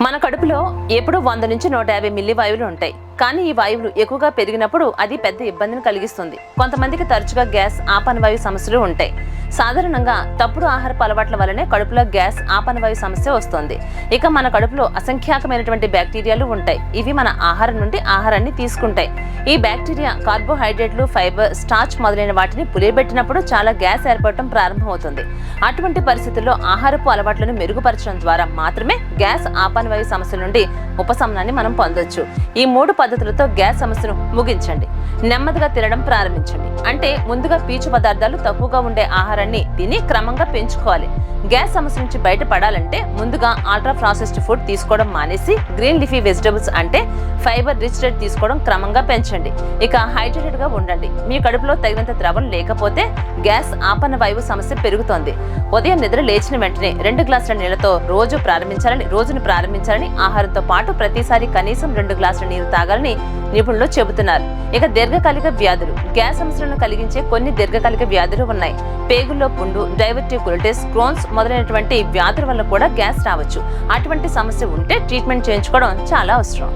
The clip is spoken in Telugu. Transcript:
మన కడుపులో ఎప్పుడు 100 నుంచి 150 మిల్లీ వాయువులు ఉంటాయి. కానీ ఈ వాయువులు ఎక్కువగా పెరిగినప్పుడు అది పెద్ద ఇబ్బందిని కలిగిస్తుంది. కొంతమందికి తరచుగా గ్యాస్ ఆపనవాయు సమస్యలు ఉంటాయి. సాధారణంగా తప్పుడు ఆహారపు అలవాట్ల వల్లనే కడుపులో గ్యాస్ ఆపనవాయు సమస్య వస్తుంది. ఇక మన కడుపులో అసంఖ్యాకమైనటువంటి బ్యాక్టీరియాలు ఉంటాయి. ఇవి మన ఆహారం నుండి ఆహారాన్ని తీసుకుంటాయి. ఈ బ్యాక్టీరియా కార్బోహైడ్రేట్లు, ఫైబర్, స్టార్చ్ మొదలైన వాటిని పులియబెట్టినప్పుడు చాలా గ్యాస్ ఏర్పడటం ప్రారంభమవుతుంది. అటువంటి పరిస్థితుల్లో ఆహారపు అలవాట్లను మెరుగుపరచడం ద్వారా మాత్రమే గ్యాస్ ఆపనవాయు సమస్య నుండి ఉపశమనాన్ని మనం పొందొచ్చు. ఈ 3 పద్ధతులతో గ్యాస్ సమస్యను ముగించండి. నెమ్మదిగా తినడం ప్రారంభించండి. అంటే ముందుగా పీచు పదార్థాలు తక్కువగా ఉండే ఆహారాన్ని తిని క్రమంగా పెంచుకోవాలి. గ్యాస్ సమస్య నుంచి బయటపడాలంటే ముందుగా అల్ట్రా ప్రాసెస్డ్ ఫుడ్ తీసుకోవడం మానేసి గ్రీన్ లీఫీ వెజిటబుల్స్ అంటే ఫైబర్ రిచ్ డైట్ తీసుకోవడం క్రమంగా పెంచండి. ఇక హైడ్రేటెడ్ గా ఉండండి. మీ కడుపులో తగినంత ద్రవం లేకపోతే గ్యాస్ ఆపన వాయువు సమస్య పెరుగుతోంది. ఉదయం నిద్ర లేచిన వెంటనే 2 గ్లాసుల నీళ్లతో రోజును ప్రారంభించాలని, ఆహారంతో పాటు ప్రతిసారి కనీసం 2 గ్లాసుల నీరు తాగాలని నిపుణులు చెబుతున్నారు. ఇక దీర్ఘకాలిక వ్యాధులు, గ్యాస్ సమస్యలను కలిగించే కొన్ని దీర్ఘకాలిక వ్యాధులు ఉన్నాయి. పేగుల్లో పుండు, డైవర్టికులిటిస్, క్రోన్స్ మొదలైనటువంటి వ్యాధుల వల్ల కూడా గ్యాస్ రావచ్చు. అటువంటి సమస్య ఉంటే ట్రీట్మెంట్ చేయించుకోవడం చాలా అవసరం.